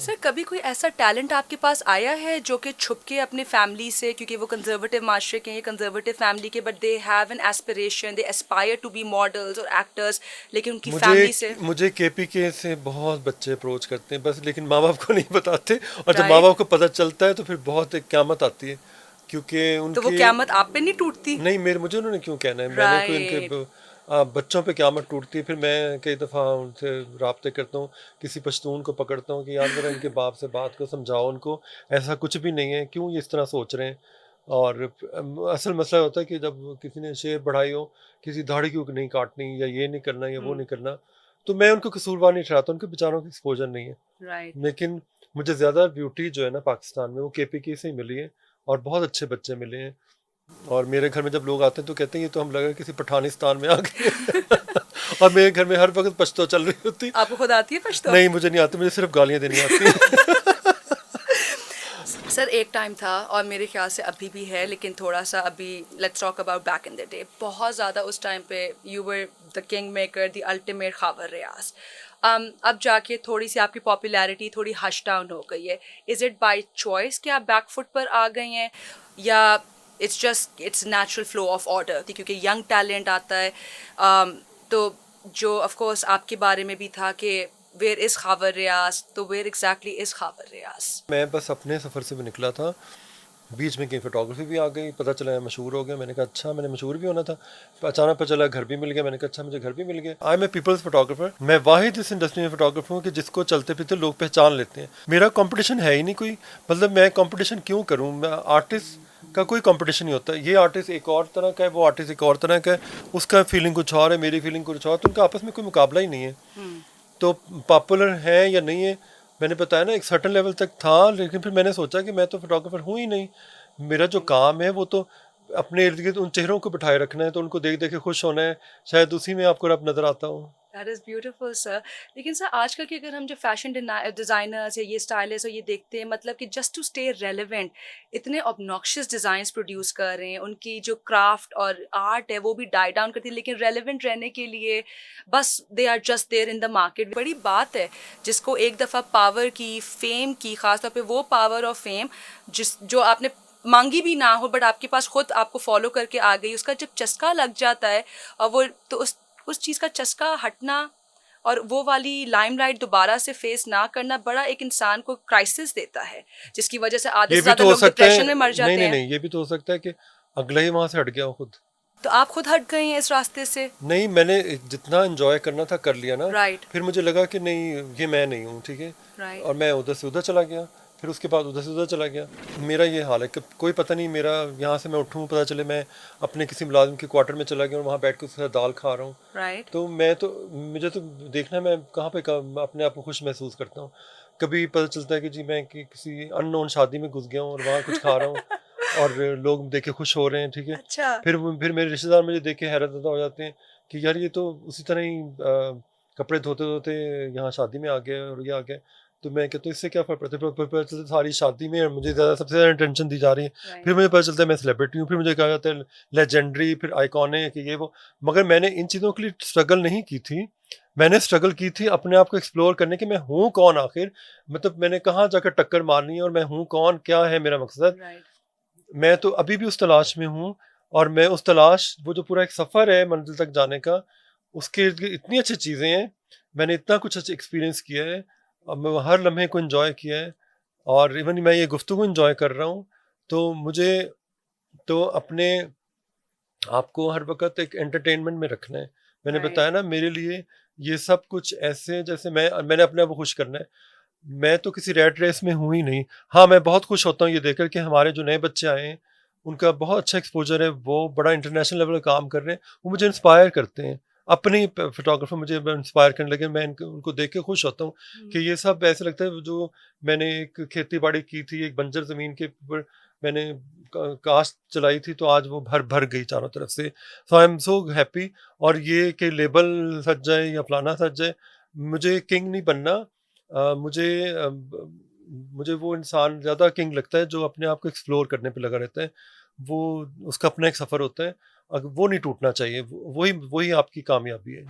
Sir कभी कोई ऐसा टैलेंट आपके पास आया है जो कि छुप के अपने फैमिली से, क्योंकि वो कंजर्वेटिव माशरे के हैं, कंजर्वेटिव फैमिली के, but they have an aspiration, they aspire to be models और एक्टर्स, लेकिन उनकी फैमिली से? मुझे केपीके से बहुत बच्चे अप्रोच करते हैं बस, लेकिन माँ बाप को नहीं बताते, और जब माँ राइट, बाप को पता चलता है तो फिर बहुत एक क़यामत आती है, क्योंकि तो वो उनकी क़यामत आप पे नहीं टूटती? नहीं, मेरे मुझे उन्होंने क्यों कहना है, मैंने कोई उनके राइट, बच्चों पे क़यामत टूटती है। फिर मैं कई दफ़ा उनसे राब्ते करता हूँ, किसी पश्तून को पकड़ता हूँ कि यार ज़रा इनके बाप से बात को समझाओ उनको, ऐसा कुछ भी नहीं है, क्यों ये इस तरह सोच रहे हैं। और असल मसला होता है कि जब किसी ने शेव बढ़ाई हो, किसी दाढ़ी क्यों नहीं काटनी, या ये नहीं करना, या वो हम्म, नहीं करना, तो मैं उनको कसूरवार नहीं ठहराता, उनके बेचारों की एक्सपोजर नहीं है। राइट, लेकिन मुझे ज़्यादा ब्यूटी जो है ना पाकिस्तान में, वो केपीके से ही मिली है, और बहुत अच्छे बच्चे मिले हैं। और मेरे घर में जब लोग आते हैं तो कहते हैं ये तो हम लगा किसी पठानिस्तान में आ गए। और मेरे घर में हर वक्त पश्तो चल रही होती। आपको खुद आती है पश्तो? नहीं, मुझे नहीं आती, मुझे सिर्फ गालियाँ देनी आती हैं। सर एक टाइम था और मेरे ख्याल से अभी भी है, लेकिन थोड़ा सा अभी let's talk about back in the day, बहुत ज़्यादा उस टाइम पे you were the king maker, the ultimate खबर रियाज। अब जाके थोड़ी सी आपकी पॉपुलैरिटी थोड़ी हश डाउन हो गई है। इज़ इट बाय चॉइस कि आप बैक फुट पर आ गई हैं, या it's just it's natural flow of order थी, क्योंकि यंग टैलेंट आता है? तो जो ऑफ कोर्स आपके बारे में भी था कि वेयर इज़ खबर रियाज, तो वेयर एग्जैक्टली इज़ खबर रियाज? मैं बस अपने सफ़र से भी निकला था, बीच में कहीं फोटोग्राफी भी आ गई, पता चला मैं मशहूर हो गया। मैंने कहा अच्छा, मैंने मशहूर भी होना था। अचानक पता चला घर भी मिल गया, मैंने कहा अच्छा, मुझे घर भी मिल गया। I am a people's photographer. मैं वाहिद इस इंडस्ट्री में फोटोग्राफर हूँ कि जिसको चलते फिरते लोग पहचान लेते हैं। मेरा कंपटीशन है ही नहीं कोई, मतलब मैं कंपटीशन क्यों करूँ? मैं आर्टिस्ट का कोई कंपटीशन नहीं होता। ये आर्टिस्ट एक और तरह का है, वो आर्टिस्ट एक और तरह का है, उसका फीलिंग कुछ और है, मेरी फीलिंग कुछ और, तो उनका आपस में कोई मुकाबला ही नहीं है। तो पॉपुलर है या नहीं है, मैंने बताया ना एक सर्टन लेवल तक था, लेकिन फिर मैंने सोचा कि मैं तो फोटोग्राफर हूँ ही नहीं। मेरा जो काम है वो तो अपने इर्द गिर्द उन चेहरों को बिठाए रखना है, तो उनको देख देख के खुश होना है, शायद उसी में आपको रब नज़र आता हूँ। That is beautiful sir. लेकिन सर आजकल के अगर हम जो फैशन डिज़ाइनर्स या ये स्टाइलिस्ट और ये देखते हैं, मतलब कि जस्ट टू स्टे रेलेवेंट इतने ऑब्नॉक्शियस डिज़ाइंस प्रोड्यूस कर रहे हैं, उनकी जो क्राफ्ट और आर्ट है वो भी डाई डाउन करती है, लेकिन रेलेवेंट रहने के लिए बस they are just there in the market. बड़ी बात है जिसको एक दफ़ा पावर की, फेम की, खासतौर पे वो पावर और फेम जो आपने मांगी भी ना हो, बट आपके पास खुद आपको फॉलो करके आ गई, उसका जब चस्का लग जाता है और वो तो उस चीज़ का चस्का हटना और वो वाली लाइमलाइट दोबारा से फेस ना करना बड़ा एक इंसान को क्राइसिस देता है, जिसकी वजह से आधे ये से भी ज़्यादा तो हो लोग सकता है, डिप्रेशन में मर नहीं जाते नहीं हैं। नहीं, ये भी तो हो सकता है कि अगला ही वहाँ से हट गया हो खुद। तो आप खुद हट गए हैं इस रास्ते से? नहीं, मैंने जितना एंजॉय करना था कर लिया ना। राइट, फिर मुझे लगा कि नहीं, ये मैं नहीं हूँ, ठीक है। राइट, और मैं उधर से उधर चला गया, फिर उसके बाद उधर से उधर चला गया। मेरा ये हाल है कि कोई पता नहीं, मेरा यहाँ से मैं उठूँ पता चले मैं अपने किसी मुलाजिम के क्वार्टर में चला गया और वहाँ बैठ के उसके साथ दाल खा रहा हूँ। राइट। तो मुझे तो देखना है मैं कहाँ पे अपने आप को खुश महसूस करता हूँ। कभी पता चलता है कि जी मैं किसी अननोन शादी में घुस गया हूँ और वहाँ कुछ खा रहा हूँ और लोग देख के खुश हो रहे हैं, ठीक है। अच्छा, फिर मेरे रिश्तेदार मुझे देख के हैरत ज़दा हो जाते हैं कि यार ये तो उसी तरह ही कपड़े धोते धोते यहाँ शादी में आ गया और ये आ गया। तो मैं कहता हूँ इससे क्या फ़र्क पड़ता है, पता चलता है सारी शादी में मुझे ज़्यादा सबसे ज़्यादा अटेंशन दी जा रही है। राइट, फिर मुझे पता चलता है मैं सेलिब्रिटी हूँ, फिर मुझे कहा जाता है लेजेंडरी, फिर आइकॉनिक, कि ये वो। मगर मैंने इन चीज़ों के लिए स्ट्रगल नहीं की थी। मैंने स्ट्रगल की थी अपने आप को एक्सप्लोर करने की, मैं हूँ कौन आखिर, मतलब मैंने कहाँ जाकर टक्कर मारनी है और मैं हूँ कौन, क्या है मेरा मकसद। राइट, मैं तो अभी भी उस तलाश में हूँ, और मैं उस तलाश, वो जो पूरा एक सफ़र है मंजिल तक जाने का, उसके इर्द-गिर्द इतनी अच्छी चीज़ें हैं, मैंने इतना कुछ अच्छा एक्सपीरियंस किया है, और मैं हर लम्हे को एन्जॉय किया है, और इवन मैं ये गुफ्तगू एन्जॉय कर रहा हूँ। तो मुझे तो अपने आपको हर वक़्त एक एंटरटेनमेंट में रखना है। मैंने राइट, बताया ना, मेरे लिए ये सब कुछ ऐसे जैसे मैंने अपने आप को खुश करना है। मैं तो किसी रैट रेस में हूँ ही नहीं। हाँ, मैं बहुत खुश होता हूँ ये देखकर कि हमारे जो नए बच्चे आए हैं, उनका बहुत अच्छा एक्सपोज़र है, वो बड़ा इंटरनेशनल लेवल का काम कर रहे हैं, वो मुझे इंस्पायर करते हैं। अपने ही प फोटोग्राफ़र मुझे इंस्पायर करने लगे, मैं उनको देख के खुश होता हूँ कि ये सब ऐसे लगता है जो मैंने एक खेती-बाड़ी की थी, एक बंजर ज़मीन के ऊपर मैंने क काश्त चलाई थी, तो आज वो भर भर गई चारों तरफ से। सो आई एम सो हैप्पी। और ये कि लेबल सज जाए या फलाना सज जाए, मुझे किंग नहीं बनना। मुझे वो इंसान ज़्यादा किंग लगता है जो अपने आप को एक्सप्लोर करने पे लगा रहता है। वो उसका अपना एक सफ़र होता है, वो नहीं टूटना चाहिए। वही वही आपकी कामयाबी है।